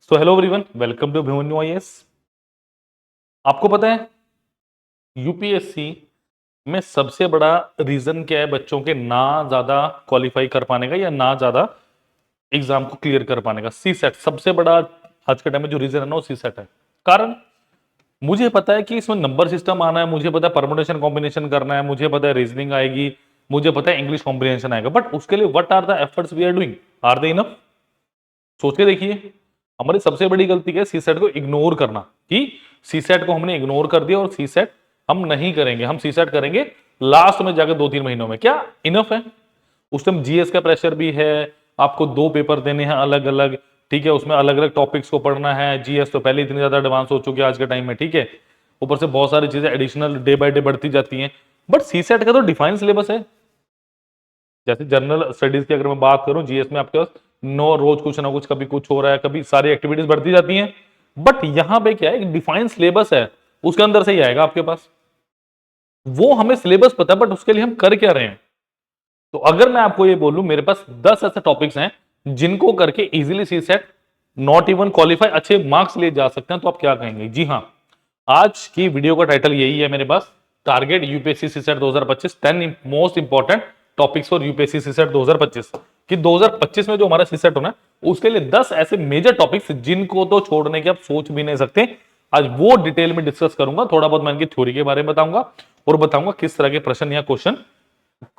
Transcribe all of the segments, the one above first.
So hello everyone, welcome to Abhimanyu IAS. आपको पता है यूपीएससी में सबसे बड़ा रीजन क्या है बच्चों के ना ज्यादा क्वालिफाई कर पाने का या ना ज्यादा एग्जाम को क्लियर कर पाने का? सी सेट सबसे बड़ा आज के टाइम में जो रीजन है ना वो सी सेट है। कारण मुझे पता है कि इसमें नंबर सिस्टम आना है, मुझे पता है परमुटेशन कॉम्बिनेशन करना है, मुझे पता है रीजनिंग आएगी, मुझे पता है इंग्लिश कॉम्प्रिहेंशन आएगा, बट उसके लिए what are the efforts we are doing? Are they enough? सोच के देखिए। हमारी सबसे बड़ी गलती क्या है? सी सेट को इग्नोर करना, कि सी सेट को हमने इग्नोर कर दिया और सी सेट हम नहीं करेंगे, हम सी सेट करेंगे लास्ट में जाकर 2-3 महीनों में। क्या इनफ है? उस टाइम जीएस का प्रेशर भी है, आपको 2 पेपर देने हैं अलग अलग, ठीक है, उसमें अलग अलग टॉपिक्स को पढ़ना है। जीएस तो पहले इतनी ज्यादा एडवांस हो चुकी है आज के टाइम में, ठीक है, ऊपर से बहुत सारी चीजें एडिशनल डे बाय डे बढ़ती जाती हैं। बट सी सेट का तो डिफाइंड सिलेबस है। जैसे जनरल स्टडीज की अगर मैं बात करूं, जीएस में आपके पास नो रोज कुछ ना कुछ, कभी कुछ हो रहा है, कभी सारी एक्टिविटीज बढ़ती जाती हैं। बट यहां पे क्या है, एक डिफाइंड सिलेबस है, उसके अंदर से ही आएगा आपके पास। वो हमें सिलेबस पता है, बट उसके लिए हम कर क्या रहे हैं? तो अगर मैं आपको ये बोलूं मेरे पास 10 ऐसे टॉपिक्स हैं जिनको करके easily C set not even qualify अच्छे मार्क्स लिए जा सकते हैं, तो आप क्या कहेंगे? जी हाँ, आज की वीडियो का टाइटल यही है मेरे पास, target UPSC CSAT 2025 10 most important topics for UPSC CSAT 2025। कि 2025 में जो हमारा सीसेट होना है उसके लिए 10 ऐसे मेजर टॉपिक्स जिनको तो छोड़ने की आप सोच भी नहीं सकते। आज वो डिटेल में डिस्कस करूंगा, थोड़ा बहुत मैं इनकी थ्योरी के बारे में बताऊंगा और बताऊंगा किस तरह के प्रश्न या क्वेश्चन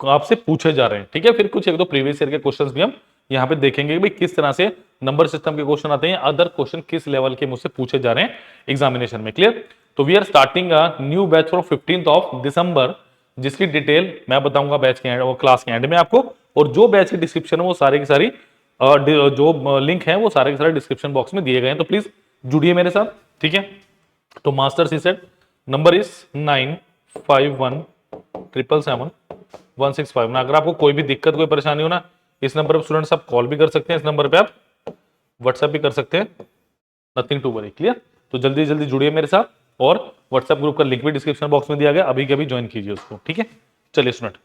आपसे पूछे जा रहे हैं, ठीक है। फिर कुछ एक दो प्रीवियस ईयर के क्वेश्चंस भी हम यहाँ पे देखेंगे कि भाई किस तरह से नंबर सिस्टम के क्वेश्चन आते हैं, अदर क्वेश्चन किस लेवल के मुझसे पूछे जा रहे हैं एग्जामिनेशन में। क्लियर? तो we are starting a new batch from 15th of December, जिसकी डिटेल मैं बताऊंगा बैच के एंड और क्लास के एंड में आपको। और जो बैच की डिस्क्रिप्शन है वो सारी की सारी जो लिंक है वो सारे के सारे डिस्क्रिप्शन बॉक्स में दिए गए हैं, तो प्लीज जुड़िए मेरे साथ, ठीक है। तो master CSAT number is 9517777 165 ना। अगर आपको कोई भी दिक्कत कोई परेशानी हो ना, इस नंबर पर स्टूडेंट्स आप कॉल भी कर सकते हैं, इस नंबर पे आप व्हाट्सएप भी कर सकते हैं, नथिंग टू वरी। क्लियर? तो जल्दी जल्दी जुड़िए मेरे साथ, और व्हाट्सएप ग्रुप का लिंक भी डिस्क्रिप्शन बॉक्स में दिया गया, अभी के अभी ज्वाइन कीजिए उसको, ठीक है। चलिए स्टूडेंट,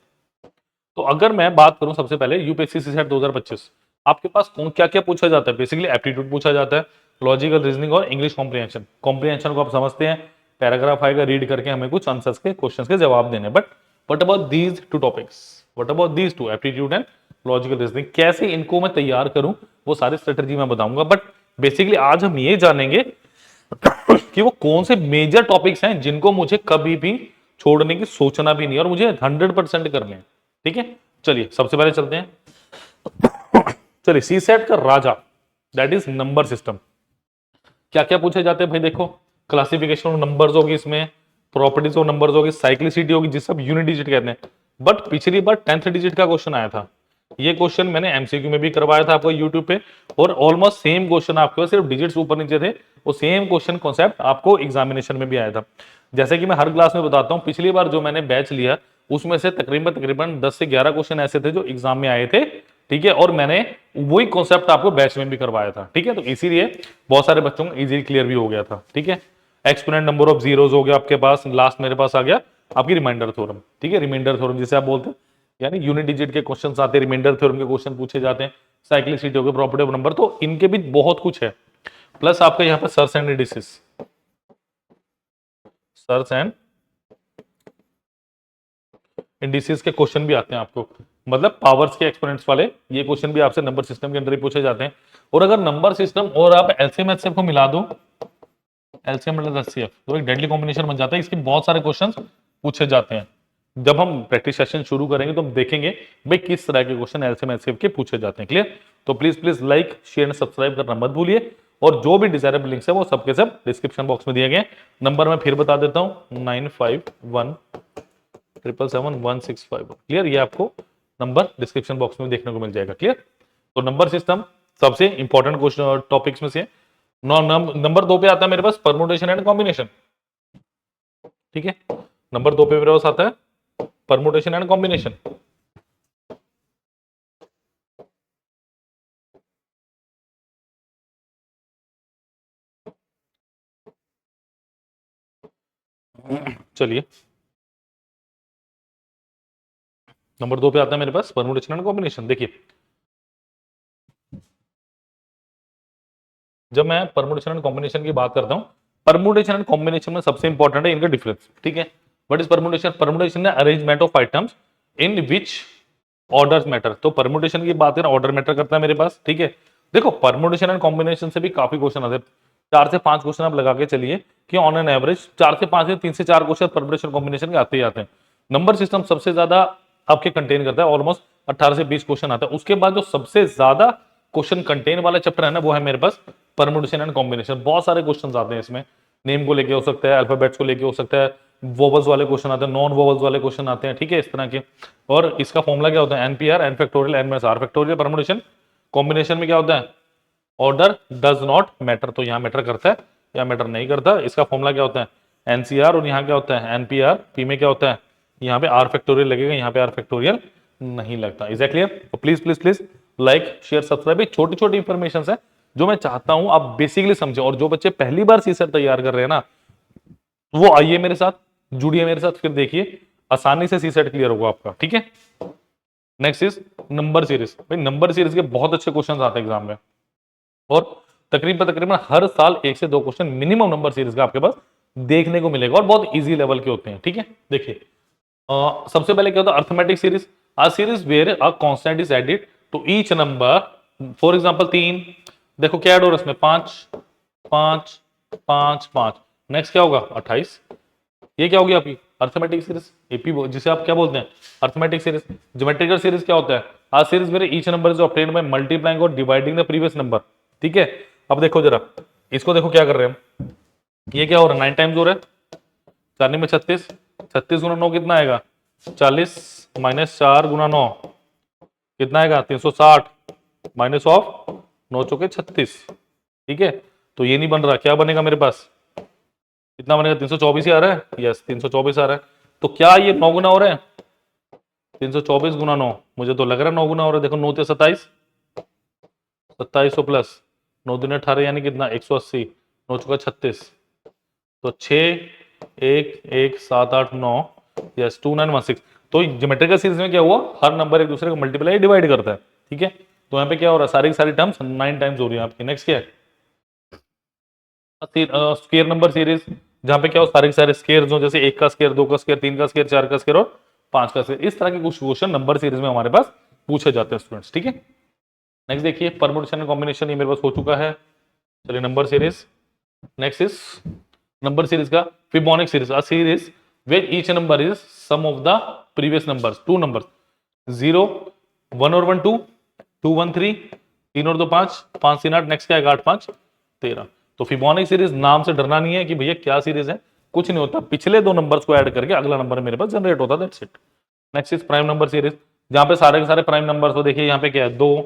तो अगर मैं बात करूं सबसे पहले यूपीएससी सीसेट 2025, आपके पास कौन क्या क्या पूछा जाता है? बेसिकली एप्टीट्यूड पूछा जाता है, लॉजिकल रीजनिंग और इंग्लिश कॉम्प्रिहेंशन। कॉम्प्रिहेंशन को आप समझते हैं, पैराग्राफ आएगा, रीड करके हमें कुछ आंसर्स के क्वेश्चंस के जवाब देने। But what about these two topics? What about these two, aptitude and logical reasoning? कैसे इनको मैं तैयार करूं वो सारी स्ट्रेटेजी मैं बताऊंगा। बट बेसिकली आज हम ये जानेंगे कि वो कौन से मेजर टॉपिक्स हैं जिनको मुझे कभी भी छोड़ने की सोचना भी नहीं और मुझे 100% करने हैं, ठीक है। चलिए सबसे पहले चलते हैं। चलिए, सी सेट का राजा दैट इज नंबर सिस्टम। क्या क्या पूछे जाते हैं भाई? देखो, क्लासिफिकेशन ऑफ नंबर्स होगी, इसमें प्रॉपर्टीज ऑफ नंबर्स होगी, साइक्लिसिटी होगी, जिसे सब यूनिट डिजिट कहते हैं। बट पिछली बार 10th डिजिट का क्वेश्चन आया था, ये क्वेश्चन मैंने एमसीक्यू में भी करवाया था आपको यूट्यूब पे, और ऑलमोस्ट सेम क्वेश्चन आपके पास, सिर्फ डिजिट्स ऊपर नीचे थे, वो सेम क्वेश्चन कॉन्सेप्ट आपको एग्जामिनेशन में भी आया था। जैसे कि मैं हर क्लास में बताता हूँ, पिछली बार जो मैंने बैच लिया उसमें से तकरीबन तकरीबन 10 से 11 क्वेश्चन ऐसे थे जो एग्जाम में आए थे, ठीक है, और मैंने वही कॉन्सेप्ट आपको बैच में भी करवाया था, ठीक है। तो इसीलिए बहुत सारे बच्चों को इजीली क्लियर भी हो गया था, ठीक है। एक्सपोनेंट नंबर ऑफ जीरोस हो गया आपके पास, लास्ट मेरे पास आ गया आपकी रिमाइंडर थ्योरम, ठीक है, रिमाइंडर थ्योरम जिसे आप बोलते हैं, यानी यूनिट डिजिट के क्वेश्चन आते हैं, रिमाइंडर थ्योरम के क्वेश्चन पूछे जाते हैं, साइक्लिसिटी हो गया, प्रॉपर्टी ऑफ नंबर, तो इनके भी बहुत कुछ है। प्लस आपका यहाँ पे search and indices, search and indices के क्वेश्चन भी आते हैं आपको, मतलब पावर्स के एक्सपोनेंट्स वाले, ये क्वेश्चन भी आपसे नंबर सिस्टम के अंदर ही पूछे जाते हैं। और अगर नंबर सिस्टम और आप एलसीएम एचसीएफ को मिला दो, एलसीएम प्लस एचसीएफ तो एक डेडली कॉम्बिनेशन बन जाता है, इसके बहुत सारे क्वेश्चंस पूछे जाते हैं। जब हम प्रैक्टिस सेशन शुरू करेंगे तो हम देखेंगे भाई किस तरह के क्वेश्चन एलसीएम एचसीएफ के पूछे जाते हैं। क्लियर? तो please please like share and subscribe करना मत भूलिए, और जो भी डिजायरेबल लिंक्स है वो सबके सब डिस्क्रिप्शन बॉक्स में दिए गए। नंबर मैं फिर बता देता हूँ, 951777165। क्लियर? ये आपको नंबर डिस्क्रिप्शन बॉक्स में देखने को मिल जाएगा। क्लियर? तो नंबर सिस्टम सबसे इंपॉर्टेंट क्वेश्चन टॉपिक्स में से नंबर 2 पे आता है मेरे पास परमुटेशन एंड कॉम्बिनेशन, ठीक है। नंबर 2 पे मेरे पास आता है परमुटेशन एंड कॉम्बिनेशन। चलिए, नंबर 2 पे आता है मेरे पास परमुटेशन एंड कॉम्बिनेशन। देखिए, जब मैं परमुटेशन एंड कॉम्बिनेशन की बात करता हूं, परमुटेशन एंड कॉम्बिनेशन में सबसे इंपॉर्टेंट है इनका डिफरेंस, ठीक है। What is permutation? परमुटेशन है arrangement of items in which orders matter. तो परमुटेशन की बात करें, ऑर्डर मैटर करता है मेरे पास, ठीक है। देखो परमुटेशन एंड कॉम्बिनेशन से भी काफी क्वेश्चन आते हैं, 4 से 5 क्वेश्चन आप लगा के चलिए कि ऑन एन एवरेज 4 से 5 या 3 से 4 क्वेश्चन परमुटेशन कॉम्बिनेशन के आते ही आते हैं। नंबर सिस्टम सबसे ज्यादा आपके कंटेन करता है, ऑलमोस्ट 18 से 20 क्वेश्चन आता है। उसके बाद जो सबसे ज्यादा क्वेश्चन कंटेन वाला चैप्टर है ना, वो है मेरे पास परमुटेशन एंड कॉम्बिनेशन। बहुत सारे क्वेश्चन आते हैं इसमें, नेम को लेके हो सकता है, अल्फाबेट्स को लेके हो सकता है, वोवल्स वाले क्वेश्चन आते हैं, नॉन वोवल्स वाले क्वेश्चन आते हैं, ठीक है, इस तरह के। और इसका फॉर्मूला क्या होता है? NPR, N factorial, N minus R factorial. Permutation combination में क्या होता है? Order does not matter. तो यहाँ मैटर करता है या मैटर नहीं करता। इसका फॉर्मूला क्या होता है? एनसीआर। और यहाँ क्या होता है? एनपीआर। पी में क्या होता है? यहाँ पे आर फैक्टोरियल लगेगा, यहाँ पे आर फैक्टोरियल नहीं लगता। Is that clear? तो please please please like share subscribe. छोटी छोटी इंफॉर्मेशन है जो मैं चाहता हूं आप बेसिकली समझे। और जो बच्चे पहली बार सीसेट तैयार कर रहे हैं ना, वो आइए मेरे साथ, जुड़िए मेरे साथ, फिर देखिए आसानी से सीसेट क्लियर होगा आपका, ठीक है। Next is number series. भाई नंबर सीरीज के बहुत अच्छे क्वेश्चन आते हैं एग्जाम में, और तकरीबन हर साल 1 से 2 क्वेश्चन मिनिमम नंबर सीरीज का आपके पास देखने को मिलेगा, और बहुत इजी लेवल के होते हैं, ठीक है। देखिए सबसे पहले क्या होता है? Arithmetic series. A series where a constant is added to each number. For example 3, देखो क्या ऐड हो रहा है इसमें? 5 5 5 5। नेक्स्ट क्या होगा? 28। ये क्या होगी आपकी अर्थमेटिक सीरीज, एपी, जिसे आप क्या बोलते हैं? Arithmetic series. ज्योमेट्रिकल सीरीज क्या होता है? आ सीरीज मेरे each number is obtained by multiplying और डिवाइडिंग द प्रीवियस नंबर, ठीक है। अब देखो जरा इसको, देखो क्या कर रहे हैं हम। ये क्या हो रहा है? 9 टाइम्स हो रहा है, 4 में 36, 36 गुना 9 कितना आएगा? 40 माइनस 4 गुना 9 कितना आएगा? 360 माइनस ऑफ 9 चौके 36, ठीक है। तो ये नहीं बन रहा, क्या बनेगा मेरे पास? कितना बनेगा? 324 ही आ रहा है, यस 324 आ रहा है। तो क्या ये 9 गुना हो रहा है? 324 गुना 9, मुझे तो लग रहा है 9 गुना हो रहा है। देखो 9 से 27, 2700 प्लस 9 दूनी 18 यानी कितना? 180, 9 चौका 36, तो 6 1 1 7 8 9, यस 2916। तो ज्योमेट्रिकल सीरीज में क्या हुआ? हर नंबर एक दूसरे को मल्टीप्लाई डिवाइड करता है, ठीक है। तो यहाँ पे क्या हो रहा है? सारी की सारी टर्म्स 9 टाइम्स हो रही है आपकी। नेक्स्ट क्या है? स्क्वायर नंबर सीरीज, जहां पे क्या हो? सारे के सारे स्क्वायर्स हो, जैसे 1 का स्क्वायर, 2 का स्क्वायर, 3 का स्क्वायर, 4 का स्क्वायर और 5 का स्क्वायर। इस तरह के कुछ क्वेश्चन नंबर सीरीज में हमारे पास पूछे जाते हैं स्टूडेंट्स, ठीक है। नेक्स्ट देखिए परमुटेशन एंड कॉम्बिनेशन, ये मेरे पास हो चुका है। चलिए number series. Next is number series का Fibonacci series, a series where each number is sum of the previous numbers, 2 numbers, 0 1 और 1 2, 2 1 3, 3 और 2 5, 5 3 8, नेक्स्ट क्या है? 8 5 13। तो फिबोनाची सीरीज नाम से डरना नहीं है कि भैया क्या सीरीज है, कुछ नहीं होता, पिछले 2 नंबर्स को ऐड करके अगला नंबर मेरे पास जनरेट होता है, that's it. Next is prime number series, जहां पे सारे के सारे प्राइम नंबर्स हो। देखिए यहाँ पे क्या है? 2।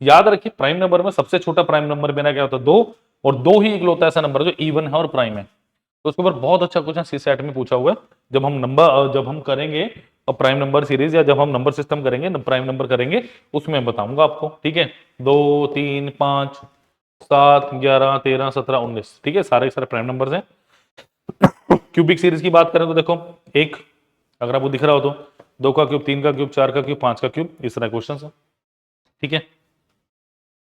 याद रखिए प्राइम नंबर में सबसे छोटा प्राइम नंबर मेरा क्या होता है? 2, और 2 ही इकलौता ऐसा नंबर जो इवन है और प्राइम है। तो उसके ऊपर बहुत अच्छा क्वेश्चन सी सेट में पूछा हुआ है। जब हम करेंगे प्राइम नंबर सीरीज, या जब हम नंबर सिस्टम करेंगे, प्राइम नंबर करेंगे, उसमें बताऊंगा आपको, ठीक है। 2 3 5 7 11 13 17 19, ठीक है, सारे सारे प्राइम नंबर्स हैं। क्यूबिक सीरीज की बात करें तो देखो, एक अगर आपको दिख रहा हो तो 2 का क्यूब, 3 का क्यूब, 4 का क्यूब, 5 का क्यूब, इस तरह क्वेश्चन है, ठीक है।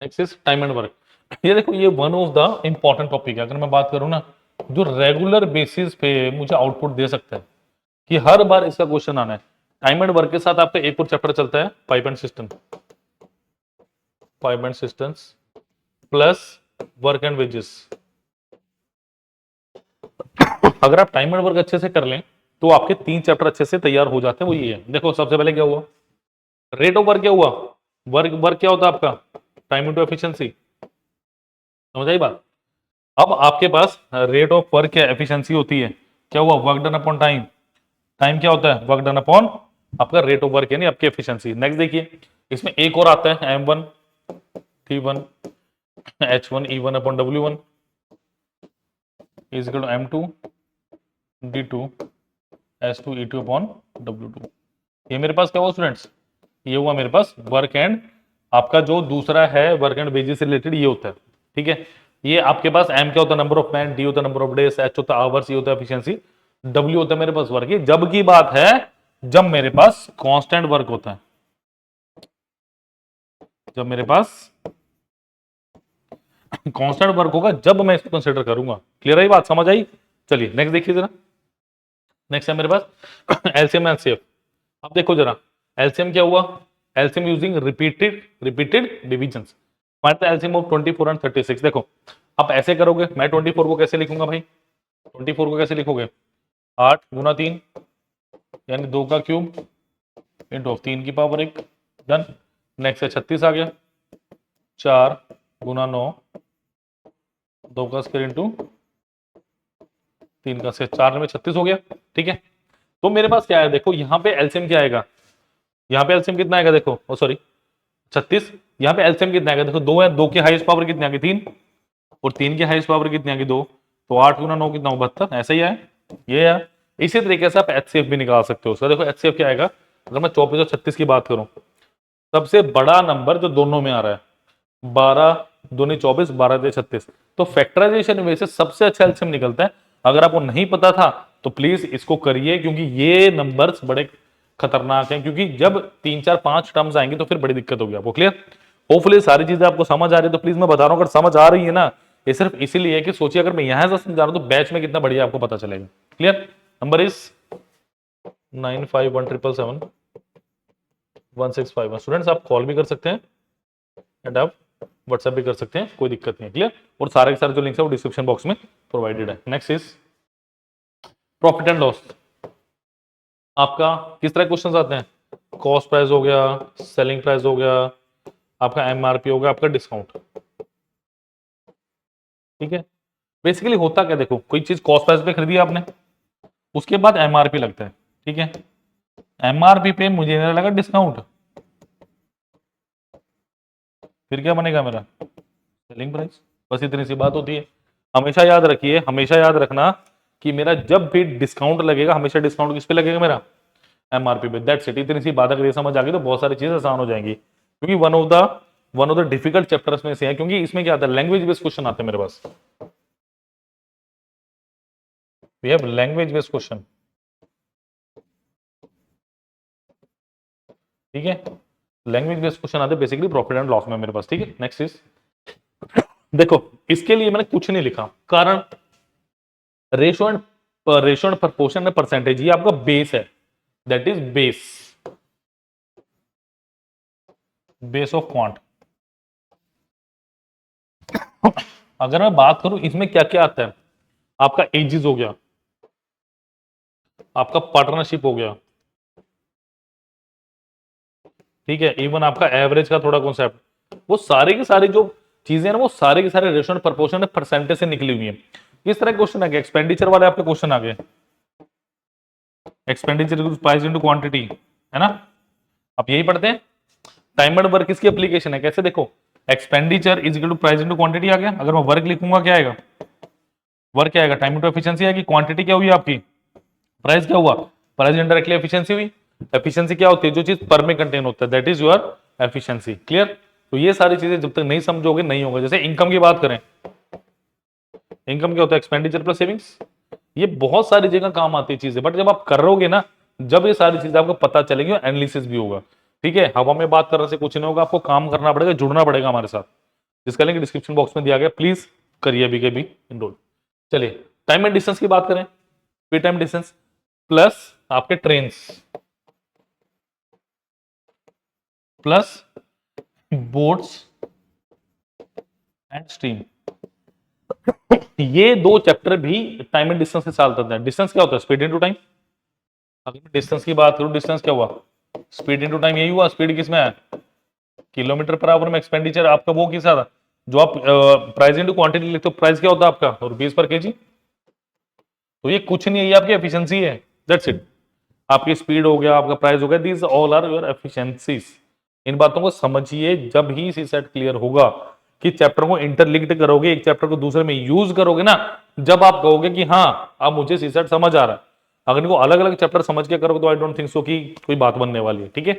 Next is time and work. ये देखो ये one of the important topic है। अगर मैं बात करूं ना, जो रेगुलर बेसिस पे मुझे आउटपुट दे सकता है कि हर बार इसका क्वेश्चन आना है। टाइम एंड वर्क के साथ आपका एक और चैप्टर चलता है, pipe and system, pipe and systems plus work and wages. अगर आप टाइम एंड वर्क अच्छे से कर लें तो आपके 3 चैप्टर अच्छे से तैयार हो जाते हैं। वो ये है, देखो सबसे पहले क्या हुआ? रेट ऑफ वर्क क्या हुआ? वर्क वर्क क्या होता है आपका? टाइम इनटू एफिशिएंसी, समझ आई बात? अब आपके पास रेट ऑफ वर्क या एफिशिएंसी होती है, क्या हुआ? Work done upon time. Time क्या होता है? वर्क डन अपॉन आपका रेट ऑफ वर्क यानी आपकी एफिशिएंसी। नेक्स्ट देखिए इसमें एक और आता है M1 T1 H1 E1 upon W1 is equal to M2 D2 S2 E2 upon W2। ये मेरे पास क्या हुआ स्टूडेंट्स? ये हुआ मेरे पास वर्क एंड, आपका जो दूसरा है वर्क एंड वेजेस से रिलेटेड ये होता है, ठीक है। ये आपके पास एम क्या होता है? नंबर ऑफ मैन, डी होता है नंबर ऑफ डेज, एच होता है आवर्स, ये होता है एफिशिएंसी, डब्ल्यू होता है मेरे पास वर्क। जब की बात है जब मेरे पास कांस्टेंट वर्क होता है, जब मेरे पास कांस्टेंट वर्क होगा जब मैं इसको कंसिडर करूंगा। क्लियर है ये बात, समझ आई? चलिए नेक्स्ट देखिए जरा। नेक्स्ट है मेरे पास एलसीएम एलसीएफ। अब देखो जरा एलसीएम क्या हुआ, LCM using repeated divisions. Find the LCM of 24 and 36। देखो आप ऐसे करोगे, मैं 24 को कैसे लिखूंगा भाई, 24 को कैसे लिखोगे, 8 गुना 3 यानी 2 का क्यूब इंटू 3 की पावर 1। डन। नेक्स्ट है 36 आ गया, 4 गुना 9 2 का स्क्वायर इंटू 3 का स्क्वायर, 4 में 36 हो गया। ठीक है, तो मेरे पास क्या है देखो, यहाँ पे एलसीएम क्या आएगा, यहाँ पे एलसीएम कितना आएगा देखो, ओ सॉरी 36, यहाँ पे एलसीएम कितना आएगा देखो, 2 है, 2 की हाईएस्ट पावर कितनी आ गई 3 और 3 की हाईएस्ट पावर कितनी आ गई 2, तो 8 गुना 9 कितना 72, ऐसा ही है ये है। इसी तरीके से आप एचसीएफ भी निकाल सकते हो उसका। देखो एचसीएफ क्या आएगा, अगर मैं 24 और 36 की बात करूं, सबसे बड़ा नंबर जो दोनों में आ रहा है 12 दूनी 24 12 दे 36, तो फैक्टराइजेशन में से सबसे अच्छा एलसीएम निकलता है। अगर आपको नहीं पता था तो प्लीज इसको करिए, क्योंकि ये नंबर्स बड़े खतरनाक हैं, क्योंकि जब 3 4 5 टर्म्स आएंगे तो फिर बड़ी दिक्कत होगी आपको। क्लियर? होपफुली सारी चीजें आपको समझ आ रही है, तो प्लीज मैं बता रहा हूं अगर समझ आ रही है ना, ये सिर्फ इसीलिए कि सोचिए अगर मैं यहां से समझा रहा हूं तो बैच में कितना बढ़िया आपको पता चलेगा। क्लियर? नंबर इज 95177161 स्टूडेंट्स, आप कॉल भी कर सकते हैं एंड आप व्हाट्सएप भी कर सकते हैं, कोई दिक्कत नहीं है। क्लियर? और सारे के सारे जो लिंक्स है वो डिस्क्रिप्शन बॉक्स में प्रोवाइडेड है। Next is profit and loss. आपका किस तरह क्वेश्चंस आते हैं, कॉस्ट प्राइस हो गया, सेलिंग प्राइस हो गया, आपका एमआरपी हो गया, आपका डिस्काउंट। ठीक है, बेसिकली होता क्या, देखो कोई चीज कॉस्ट प्राइस पे खरीदी आपने, उसके बाद एमआरपी लगता है। ठीक है, एमआरपी पे मुझे लगा डिस्काउंट, फिर क्या बनेगा मेरा सेलिंग प्राइस। बस इतनी सी बात होती है। हमेशा याद रखिए, हमेशा याद रखना कि मेरा जब भी डिस्काउंट लगेगा, हमेशा डिस्काउंट किस पे लगेगा मेरा, एमआरपी पे। That's it. इतनी सी बात अगर ये समझ आ गई तो बहुत सारी चीजें आसान हो जाएंगी, क्योंकि one of the difficult chapters में से है, क्योंकि इसमें क्या आता है, लैंग्वेज बेस्ड क्वेश्चन आते हैं मेरे पास। We have language based question. ठीक है, लैंग्वेज बेस्ड क्वेश्चन आते हैं बेसिकली प्रॉफिट एंड लॉस में मेरे पास। ठीक है, नेक्स्ट इज देखो इसके लिए मैंने कुछ नहीं लिखा, कारण ratio and proportion and percentage, ये आपका बेस है, that is base of quant. अगर मैं बात करूं इसमें क्या क्या आता है, आपका एजिज हो गया, आपका पार्टनरशिप हो गया, ठीक है, इवन आपका एवरेज का थोड़ा कॉन्सेप्ट, वो सारे की सारी जो चीजें हैं ना, वो सारे के सारे रेशो एंड प्रपोर्शन परसेंटेज से निकली हुई है। किस तरह क्वेश्चन आ गया, एक्सपेंडिचर वाले आपके क्वेश्चन आ गए, एक्सपेंडिचर प्राइस इनटू क्वांटिटी, है ना, आप यही पढ़ते हैं। टाइम एंड वर्क इसकी एप्लीकेशन है, कैसे देखो, expenditure is equal to price into quantity आ गया। अगर मैं वर्क लिखूंगा क्या आएगा, वर्क क्या आएगा, टाइम इनटू एफिशिएंसी आएगी। क्वांटिटी क्या हुई आपकी, प्राइस क्या हुआ, प्राइस इनडायरेक्टली एफिशिएंसी हुई। एफिशिएंसी क्या होती है, जो चीज पर में कंटेन होता है, that is your efficiency. Clear? तो ये सारी चीजें जब तक नहीं समझोगे नहीं होगा। जैसे इनकम की बात करें, इनकम क्या होता है, एक्सपेंडिचर प्लस सेविंग्स। ये बहुत सारी जगह काम आती है चीजें, बट जब आप कर रहोगे ना, जब ये सारी चीजें आपको पता चलेगी, एनालिसिस भी होगा। ठीक है, हवा में बात करने से कुछ नहीं होगा, आपको काम करना पड़ेगा, जुड़ना पड़ेगा हमारे साथ, जिसका लिंक डिस्क्रिप्शन बॉक्स में दिया गया, प्लीज करिए अभी के भी इनरोल। चलिए टाइम एंड डिस्टेंस की बात करें, फ्री टाइम डिस्टेंस प्लस आपके trains plus boats and stream, ये दो चैप्टर भी टाइम एंड डिस्टेंस के साथ आते हैं। डिस्टेंस क्या होता है, स्पीड इनटू टाइम। अगर मैं डिस्टेंस की बात करूं, डिस्टेंस क्या हुआ, स्पीड इनटू टाइम, यही हुआ। स्पीड किसमें है, किलोमीटर पर आवर में। एक्सपेंडिचर आपका वो किस था, जो आप प्राइस इनटू क्वांटिटी लिखते हो, प्राइस क्या होता है आपका, रुपीज पर केजी। तो ये कुछ नहीं है, ये आपकी एफिशिएंसी है, दैट्स इट। आपकी स्पीड हो गया, आपका प्राइस हो गया, these all are your efficiencies. इन बातों को समझिए, जब ही सी सेट क्लियर होगा कि चैप्टर को इंटरलिंक्ड करोगे, एक चैप्टर को दूसरे में यूज करोगे ना, जब आप कहोगे कि हाँ अब मुझे सी सेट समझ आ रहा है। अगर इनको अलग अलग चैप्टर समझ के करोगे तो आई डोंट थिंक सो कि कोई बात बनने वाली है। ठीक है,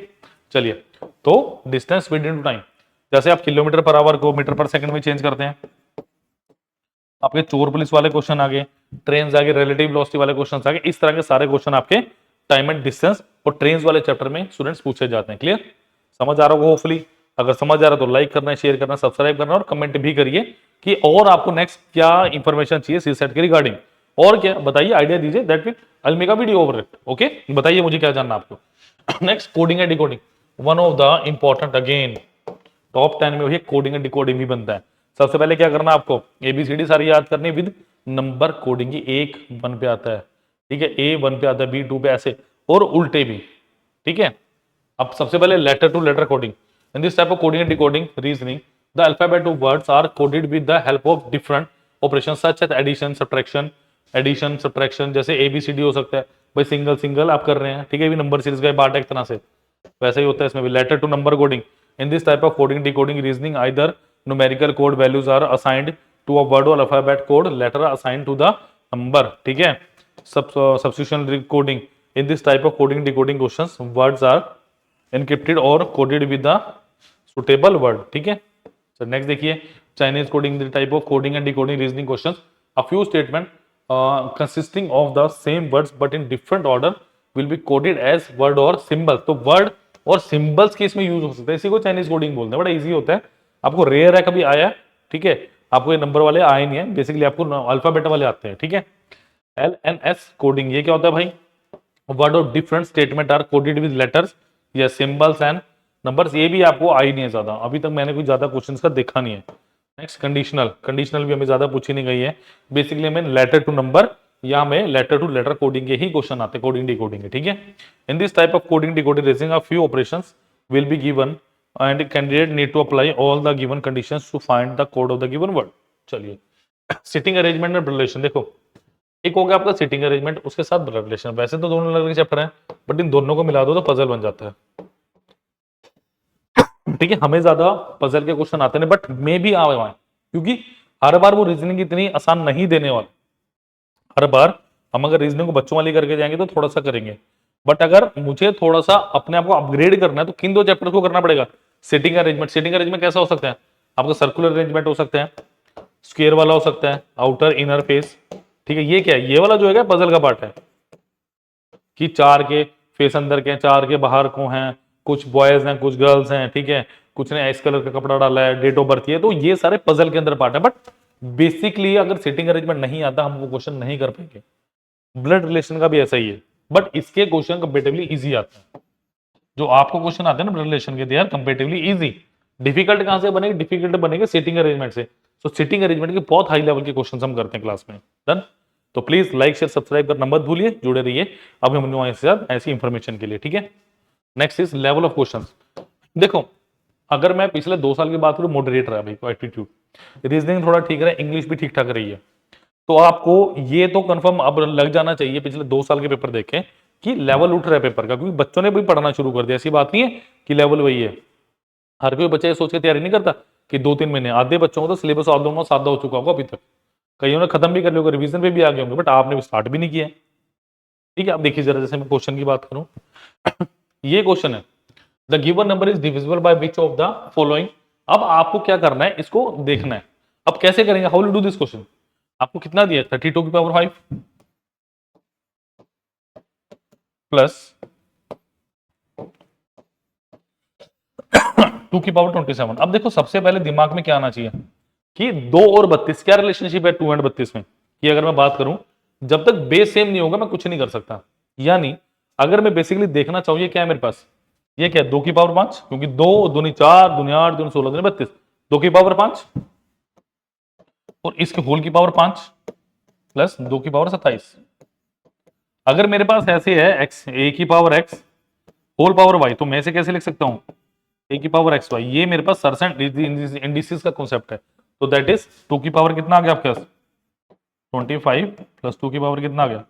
चलिए तो डिस्टेंस, स्पीड इनटू टाइम, जैसे आप किलोमीटर पर आवर को मीटर पर सेकंड में चेंज करते हैं। आपके चोर पुलिस वाले क्वेश्चन आ गए, ट्रेन आ गए, रिलेटिव वेलोसिटी वाले क्वेश्चन आ गए। इस तरह के सारे क्वेश्चन आपके टाइम एंड डिस्टेंस और ट्रेन वाले चैप्टर में स्टूडेंट्स पूछे जाते हैं। क्लियर? समझ आ रहा होगा होपफुली। अगर समझ आ रहा तो लाइक करना, शेयर करना, सब्सक्राइब करना और कमेंट भी करिए कि और आपको नेक्स्ट क्या इंफॉर्मेशन चाहिए सी सेट के रिगार्डिंग, और क्या बताइए, आइडिया दीजिए, that will I make a video over it. Okay, बताइए मुझे क्या जानना आपको। Next coding and decoding, one of the important, again top 10 में वही कोडिंग एंड डिकोडिंग भी बनता है। सबसे पहले क्या करना है आपको, एबीसीडी सारी याद करनी विद नंबर कोडिंग की। एक 1 पे आता है, ठीक है, ए 1 पे आता है, बी 2 पे, ऐसे और उल्टे भी, ठीक है। अब सबसे पहले letter to letter coding, in this type of coding and decoding reasoning the alphabet of words are coded with the help of different operation such as addition, subtraction, addition subtraction, जैसे एबीसीडी हो सकता है भाई, single single आप कर रहे हैं, ठीक है, भी नंबर सीरीज का पार्ट है एक तरह से, वैसे ही होता है इसमें भी letter to number coding. In this type of coding decoding reasoning either numerical code values are assigned to a word और alphabet code, letter assigned to the number, ठीक है। Substitution coding, in this type of coding decoding questions words are encrypted और coded with the suitable word, ठीक है। So next देखिए, Chinese coding, the type of coding and decoding reasoning questions, a few statement consisting of the same words but in different order will be coded as word or symbol। तो word और symbols के इसमें use हो सकता है, इसी को Chinese coding बोलते हैं, बड़ा इजी होता है। आपको रेयर है कभी आया है, ठीक है, आपको ये नंबर वाले आए नहीं है, बेसिकली आपको अल्फाबेट वाले आते हैं, ठीक है। LNS कोडिंग, ये क्या होता है भाई, word of different statement are coded with letters या सिंबल्स एंड नंबर्स, ये भी आपको आई नहीं है ज्यादा, अभी तक मैंने कोई ज्यादा क्वेश्चंस का देखा नहीं है। नेक्स्ट कंडीशनल, कंडीशनल भी हमें ज्यादा पूछी नहीं गई है, बेसिकली हमें लेटर टू नंबर या हमें लेटर टू लेटर कोडिंग के ही क्वेश्चन आते हैं, कोडिंग डिकोडिंग के, ठीक है। In this type of coding decoding reasoning a few operations will be given and candidate need to apply all the given conditions to find the code of the given word. चलिए, sitting arrangement and relation देखो, एक हो गया आपका sitting arrangement, उसके साथ blood relation, वैसे तो दोनों अलग अलग चैप्टर हैं, बट इन दोनों को मिला दो तो पजल बन जाता है, ठीक है। हमें ज्यादा पजल के क्वेश्चन आते हैं, बट मे भी आए वहां, क्योंकि हर बार वो रीजनिंग इतनी आसान नहीं देने वाले। हर बार हम अगर रीजनिंग को बच्चों वाली करके जाएंगे तो थोड़ा सा करेंगे, बट अगर मुझे थोड़ा सा अपने आप को अपग्रेड करना है तो किन दो चैप्टर को करना पड़ेगा, सिटिंग अरेंजमेंट। सिटिंग अरेंजमेंट कैसा हो सकता है आपका, सर्कुलर अरेंजमेंट हो सकता है, स्क्वायर वाला हो सकता है, आउटर इनर फेस, ठीक है। ये क्या है, ये वाला जो है पजल का पार्ट है कि चार के फेस अंदर के, चार के बाहर को हैं, कुछ बॉयज हैं, कुछ गर्ल्स हैं, ठीक है, कुछ ने इस कलर का कपड़ा डाला है, डेट ऑफ बर्थ, ये तो ये सारे पजल के अंदर पार्ट है। बट बेसिकली अगर सिटिंग अरेंजमेंट नहीं आता हम वो क्वेश्चन नहीं कर पाएंगे। ब्लड रिलेशन का भी ऐसा ही है, बट इसके क्वेश्चन कंपेरेटिवली इजी आते हैं। जो आपको क्वेश्चन आते हैं ना ब्लड रिलेशन के, they are comparatively easy. Difficult कहां से बनेगी, डिफिकल्ट बनेंगे सिटिंग अरेंजमेंट से। तो सिटिंग अरेंजमेंट के बहुत हाई लेवल के क्वेश्चन हम करते हैं क्लास में। डन। तो प्लीज लाइक शेयर सब्सक्राइब करना मत भूलिए, जुड़े रहिए अब हम ऐसी इंफॉर्मेशन के लिए, ठीक है। Next is level of questions. देखो, अगर मैं पिछले 2 साल की बात करूं, मॉडरेट रहा भाई, एटीट्यूड, रीजनिंग थोड़ा ठीक रहा, इंग्लिश भी ठीक ठाक रही है, तो आपको ये तो कंफर्म अब लग जाना चाहिए पिछले 2 साल के पेपर देखें कि लेवल उठ रहा है पेपर का, क्योंकि बच्चों ने भी पढ़ना शुरू कर दिया। ऐसी बात नहीं है कि लेवल वही है। हर कोई बच्चा ये सोच के तैयारी नहीं करता कि 2-3 महीने, आधे बच्चों को तो सिलेबस ऑलमोस्ट सादा हो चुका होगा अभी तक, कईयों ने खत्म भी कर लिया होगा, रिवीजन पे भी आ गए होंगे, बट आपने भी स्टार्ट भी नहीं किया है, ठीक है। आप देखिए जरा, जैसे मैं क्वेश्चन की बात करूं, ये क्वेश्चन है, the given number is divisible by which of the following. अब आपको क्या करना है, इसको देखना है। अब कैसे करेंगे, how will do this question. आपको कितना दिया, 32 की पावर 5 प्लस 2 की पावर 27। अब देखो सबसे पहले दिमाग में क्या आना चाहिए कि 2 और 32 क्या रिलेशनशिप है 2 एंड 32 में, कि अगर मैं बात करूं, जब तक बेस सेम नहीं होगा मैं कुछ नहीं कर सकता। यानी अगर मैं बेसिकली देखना चाहूँ, ये क्या है मेरे पास, ये क्या है 2 की पावर 5, क्योंकि 2 दूनी 4 दूनी 8 दूनी 16 दूनी 32, 2 की पावर 5 और इसके होल की पावर 5 प्लस 2 की पावर 27। अगर मेरे पास ऐसे है एक्स, ए की power X whole power Y, तो मैं इसे कैसे लिख सकता हूं, ए की पावर एक्स वाई। ये मेरे पास सरसेंट इंडिसेस का कॉन्सेप्ट है, तो दैट इज 2 की पावर कितना आ गया आपके पास 25 प्लस 2 की पावर कितना आ गया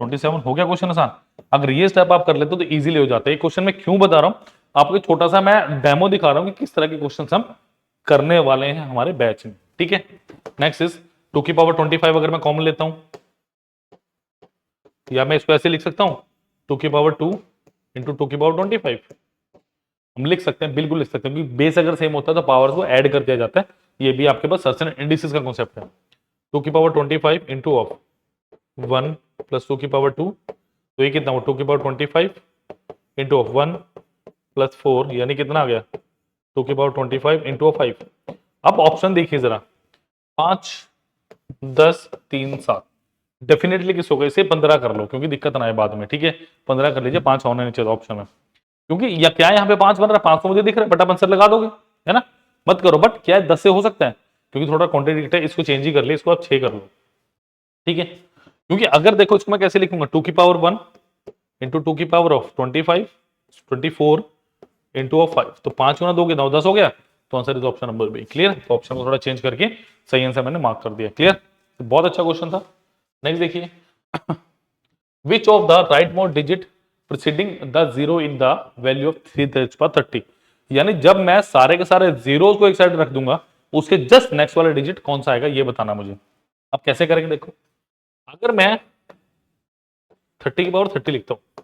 27। हो गया क्वेश्चन आसान। अगर ये स्टेप आप कर लेते हो तो इजीली हो जाता है। ये क्वेश्चन मैं क्यों बता रहा हूं आपको, एक छोटा सा मैं डेमो दिखा रहा हूं कि किस तरह के क्वेश्चन हम करने वाले हैं हमारे बैच में, ठीक है। नेक्स्ट इज 2 की पावर 25, अगर मैं कॉमन लेता हूं, या मैं इसको ऐसे लिख सकता हूं 2 की पावर 2 इंटू 2 की पावर 25। हम लिख सकते हैं, बिल्कुल लिख सकते हैं, क्योंकि बेस अगर सेम होता है तो पावर्स को ऐड कर दिया जाता है। ये भी आपके पास सर्टेन इंडिसेस का कॉन्सेप्ट है। 2 की पावर 25 इंटू ऑफ 1 प्लस 2 की पावर 2, तो ये कितना हो 2 की पावर 25 इंटू ऑफ 1 प्लस 4, यानी कितना आ गया 2 की पावर 25 इंटू 5। अब ऑप्शन देखिए जरा, 5, 10, 3, 7। डेफिनेटली किस होगा, इसे 15 कर लो क्योंकि दिक्कत ना आए बाद में, ठीक है। 15 कर लीजिए, 5 होने नहीं चाहिए ऑप्शन में, क्योंकि या क्या यहाँ पे 5 बन रहा है, 5 तो मुझे दिख रहा है, बटा आंसर लगा दोगे, है ना। मत करो, बट क्या है 10 से हो सकता है, क्योंकि थोड़ा कॉन्ट्रेडिक्ट है, इसको चेंज ही कर ले, इसको आप 6 कर लो, ठीक है। क्योंकि अगर देखो इसको मैं कैसे लिखूंगा, 2 की पावर 1 इंटू 2 की पावर ऑफ 25 24 इंटू ऑफ 5, तो 5 गुना दोगे 9, 10 हो गया, तो answer is option number B. Clear, तो ऑप्शन को थोड़ा चेंज करके सही आंसर मैंने मार्क कर दिया। क्लियर, तो बहुत अच्छा क्वेश्चन था। नेक्स्ट देखिए, which of the right more digit preceding the zero in the value of 3 30, यानी जब मैं सारे के सारे जीरो को एक साइड रख दूंगा, उसके जस्ट नेक्स्ट वाला डिजिट कौन सा आएगा ये बताना मुझे। अब कैसे करेंगे देखो, अगर मैं 30 की पावर 30 लिखता हूं,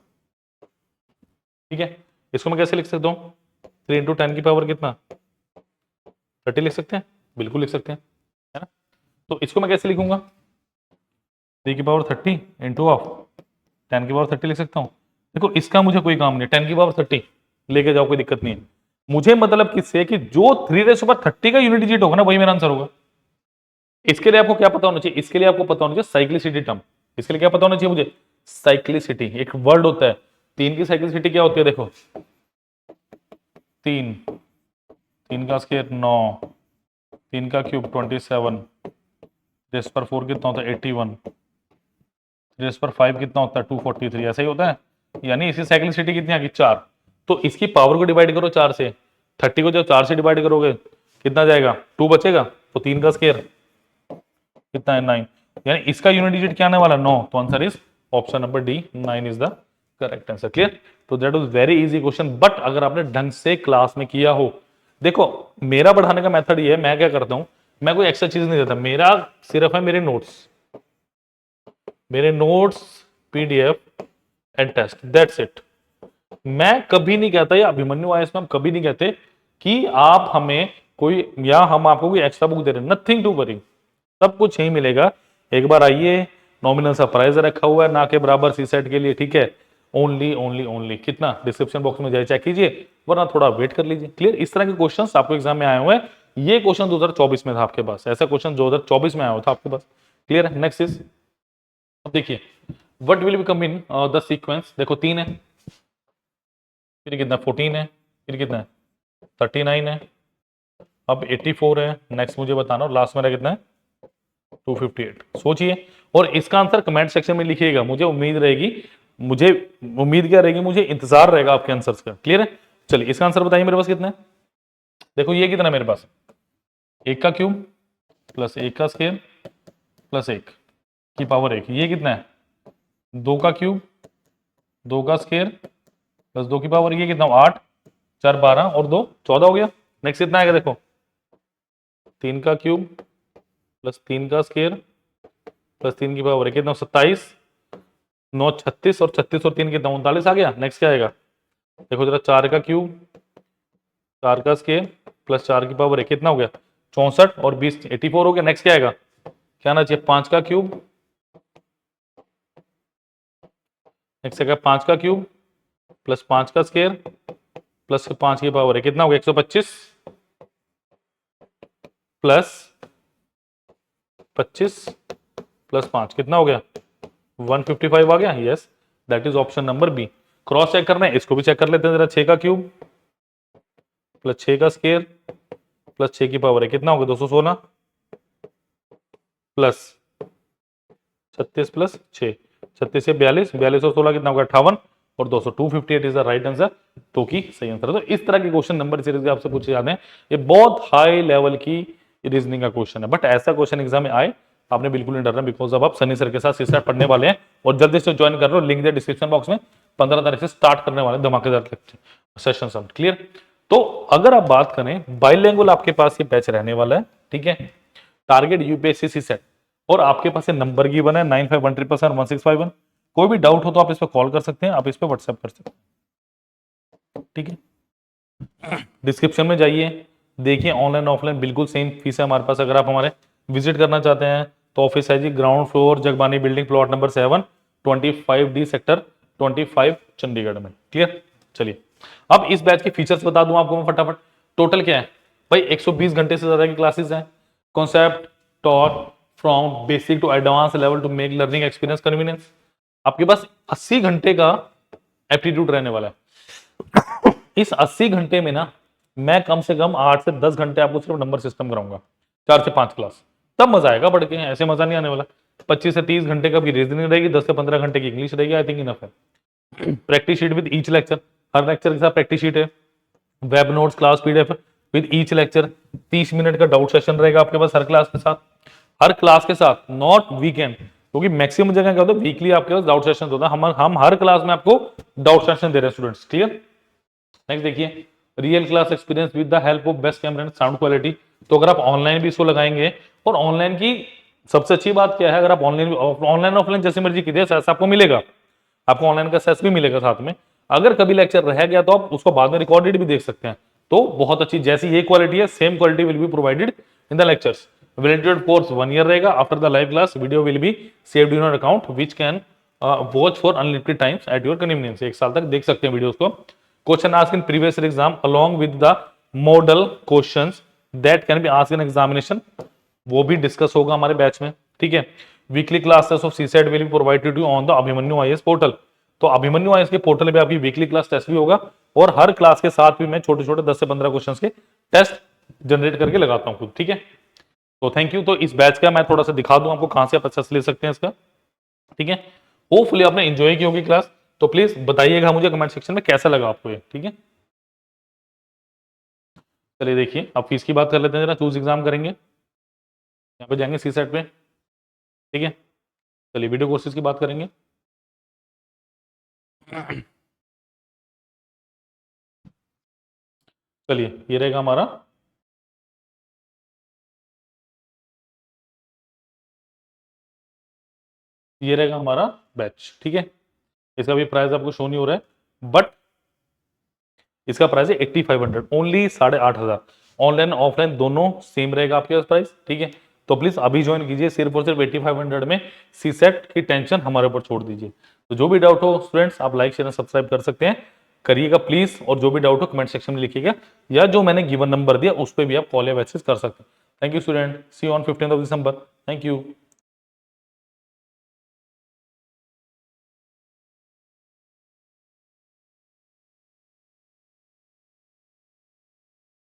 ठीक है, इसको मैं कैसे लिख सकता हूं, 3 इंटू 10 की पावर कितना 30 लिख सकते हैं, बिल्कुल लिख सकते हैं, है ना। तो इसको मैं कैसे लिखूंगा, 3 की पावर 30 इंटू ऑफ 10 की पावर 30 लिख सकता हूं। देखो इसका मुझे कोई काम नहीं, 10 की पावर 30 लेके जाओ, कोई दिक्कत नहीं है मुझे, मतलब किससे कि जो 3 का यूनिट डिजिट होगा ना वही मेरा आंसर होगा। इसके लिए आपको क्या पता होना चाहिए, इसके लिए आपको पता होना चाहिए साइक्लिसिटी टर्म। इसके लिए क्या पता होना चाहिए मुझे, साइक्लिसिटी एक वर्ड होता है, 3 की साइक्लिसिटी क्या होती है, देखो 3 3 का स्क्वायर 9, 3 का क्यूब 27, रेस पर 4 कितना होता है 81, रेस पर 5 कितना होता है 243, ऐसा ही होता है। यानी इसकी साइक्लिसिटी कितनी आ गई 4, तो इसकी पावर को डिवाइड करो 4 से, 30 को जब 4 से डिवाइड करोगे कितना जाएगा, 2 बचेगा, तो 3 का स्क्वायर कितना है 9, यानी इसका यूनिट डिजिट क्या आने वाला 9, तो answer is option number D, 9 is the correct answer. Clear, तो that was very easy question, but अगर आपने ढंग से क्लास में किया हो, देखो मेरा पढ़ाने का मेथड ये है, मैं क्या करता हूं, मैं कोई एक्स्ट्रा चीज नहीं देता, मेरा सिर्फ है मेरे notes PDF and test, that's it. मैं कभी नहीं कहता, या अभिमन्यु आईएएस में हम कभी नहीं कहते कि आप हमें कोई, या हम आपको कोई एक्स्ट्रा बुक दे रहे हैं, नथिंग टू वरी, सब कुछ यही मिलेगा। एक बार आइए, नॉमिनल सा प्राइस रखा हुआ है ना के बराबर सी सेट के लिए, ठीक है, ओनली ओनली ओनली कितना, डिस्क्रिप्शन बॉक्स में जाए चेक कीजिए, वरना थोड़ा वेट कर लीजिए। क्लियर, इस तरह के क्वेश्चंस आपको एग्जाम में आए हुए हैं, ये क्वेश्चन 2024 में था आपके पास, ऐसा क्वेश्चन 2024 में आया हुआ था आपके पास। क्लियर है, नेक्स्ट इज, अब देखिए what will be come in the sequence, देखो 3 है, फिर कितना 14 है, फिर कितना है 39 है, अब 84 है, नेक्स्ट मुझे बताना, और लास्ट मेरा कितना है 258। सोचिए और इसका आंसर कमेंट सेक्शन में लिखिएगा, मुझे उम्मीद रहेगी, मुझे उम्मीद क्या रहेगी, मुझे इंतजार रहेगा आपके आंसर्स का। क्लियर है, चलिए इसका आंसर बताइए मेरे पास कितना है, देखो ये कितना है मेरे पास, 1 का क्यूब प्लस 1 का स्क्वायर प्लस 1 की पावर 1, ये कितना है 2 का क्यूब 2 का स्क्वायर प्लस 2 की पावर, ये कितना 8 4 12 और 2 14 हो गया। नेक्स्ट कितना आएगा देखो, 3 का क्यूब प्लस 3 का स्क्वायर प्लस 3 की पावर कितना 27, 9 36 और 36 और 3 कितना 39 आ गया। नेक्स्ट क्या आएगा देखो जरा, 4 का क्यूब 4 का स्क्वायर प्लस 4 की पावर कितना हो गया 64 और 20 84 हो गया। नेक्स्ट क्या आएगा, क्या आना चाहिए 5 का क्यूब, नेक्स्ट आएगा 5 का क्यूब प्लस 5 का स्क्वायर प्लस 5 की पावर कितना हो गया 125 प्लस 25 प्लस 5 कितना हो गया 155 आ गया। Yes, that is option number B. Cross check करना है, इसको भी चेक कर लेते हैं जरा, 6 का क्यूब प्लस 6 का स्क्वायर प्लस 6 की पावर कितना हो गया 216 प्लस 36 प्लस 6 36 से 42 42 और 16 कितना होगा 58 और 200 258 इज द राइट आंसर, तो की सही आंसर है। तो इस तरह के क्वेश्चन नंबर सीरीज आपसे पूछे जाते हैं, ये बहुत हाई लेवल की रीजनिंग का क्वेश्चन है, बट ऐसा क्वेश्चन एग्जाम में आए आपने बिल्कुल नहीं डरना, बिकॉज अब आप सनी सर के साथ सीसेट पढ़ने वाले हैं और जल्दी से ज्वाइन कर रहे हो, लिंक दे डिस्क्रिप्शन बॉक्स में। 15 तारीख से स्टार्ट करने वाले धमाकेदार सेशन सब। क्लियर, तो अगर आप बात करें बाइलिंगुअल, आपके पास ये बैच रहने वाला है, ठीक है, टारगेट यूपीएससी सीसेट, और आपके पास ये नंबर की बना है 9517116151। कोई भी डाउट हो तो आप इस पर कॉल कर सकते हैं, आप इस पर व्हाट्सएप कर सकते हैं, ठीक है। डिस्क्रिप्शन में जाइए, देखिए ऑनलाइन ऑफलाइन बिल्कुल सेम फीस है हमारे पास। अगर आप हमारे विजिट करना चाहते हैं तो ऑफिस है जी ground floor Jagbani building plot number 7 25D sector 25 Chandigarh में। क्लियर, चलिए अब इस बैच के फीचर्स बता दूं आपको मैं फटाफट। टोटल क्या है भाई, 120 घंटे से ज्यादा की क्लासेस हैं। Concept taught from basic to advance level to make learning experience convenience. आपके पास 80 घंटे का एप्टीट्यूड रहने वाला है। इस 80 घंटे में ना मैं कम से कम 8 से 10 घंटे आपको सिर्फ नंबर सिस्टम कराऊंगा, 4 से 5 क्लास, तब मजा आएगा बढ़ के, ऐसे मजा नहीं आने वाला। 25 से 30 घंटे का भी रीजनिंग रहेगी, 10 से 15 घंटे की इंग्लिश रहेगी, आई थिंक इनफ है। Practice sheet with each lecture, her lecture के साथ प्रैक्टिस शीट है, web notes, class PDF with each lecture, 30 minute का डाउट सेशन रहेगा आपके पास हर क्लास के साथ, हर क्लास के साथ, नॉट वीकेंड, क्योंकि मैक्सिमम जगह क्या होता है वीकली आपके पास डाउट सेशन होता है, हम हर क्लास में आपको डाउट सेशन दे रहे हैं स्टूडेंट्स। क्लियर? नेक्स्ट देखिए, real class experience with the help of best camera and sound quality. तो अगर आप ऑनलाइन भी इसको लगाएंगे, और ऑनलाइन की सबसे अच्छी बात क्या है, अगर आप ऑनलाइन ऑफलाइन जैसे मर्जी कीजिए सेस आपको मिलेगा, आपको ऑनलाइन का सेस भी मिलेगा साथ में। अगर कभी लेक्चर रह गया तो आप उसको बाद में रिकॉर्डेड भी देख सकते हैं, तो बहुत अच्छी, जैसी ये क्वालिटी है same quality will be provided in the lectures. Validity course 1 year रहेगा। After the live class video will be saved in your account which can watch for unlimited times at your convenience. 1 साल तक देख सकते हैं videos को। Question asked in previous exam along with the model questions that can be asked in examination, वो भी discuss होगा हमारे बैच में। ठीक है, weekly classes of CSAT will be provided to on the Abhimanyu IAS portal. तो Abhimanyu IAS के portal पे आपकी वीकली क्लास टेस्ट भी होगा, और हर क्लास के साथ भी मैं छोटे छोटे 10 से 15 क्वेश्चंस के टेस्ट जनरेट करके लगाता हूं खुद। ठीक है, तो थैंक यू। तो इस बैच का मैं थोड़ा सा दिखा दूं आपको कहां से आप अच्छा से ले सकते हैं इसका। ठीक है, होपफुली आपने एंजॉय की होगी क्लास, तो प्लीज बताइएगा मुझे कमेंट सेक्शन में कैसा लगा आपको ये। ठीक है, चलिए देखिए, अब फीस की बात कर लेते हैं जरा। चूज एग्जाम करेंगे, यहाँ पे जाएंगे सी सेट पे। ठीक है, चलिए वीडियो कोर्सेज की बात करेंगे। चलिए ये रहेगा हमारा, ये रहेगा हमारा बैच। ठीक है, इसका भी प्राइस आपको शो नहीं हो रहा है, बट इसका प्राइस है 8500 ओनली, 8500। ऑनलाइन ऑफलाइन दोनों सेम रहेगा आपके पास प्राइस। ठीक है, तो प्लीज अभी ज्वाइन कीजिए, सिर्फ और सिर्फ 8500 में सी सेट की टेंशन हमारे ऊपर छोड़ दीजिए। तो जो भी डाउट हो स्टूडेंट्स, आप लाइक शेयर सब्सक्राइब कर सकते हैं, करिएगा प्लीज। और जो भी डाउट हो कमेंट सेक्शन में लिखिएगा, या जो मैंने गिवन नंबर दिया उस पर भी आप कॉल या मैसेज कर सकते हैं। Thank you student, see you on 15 December। Thank you.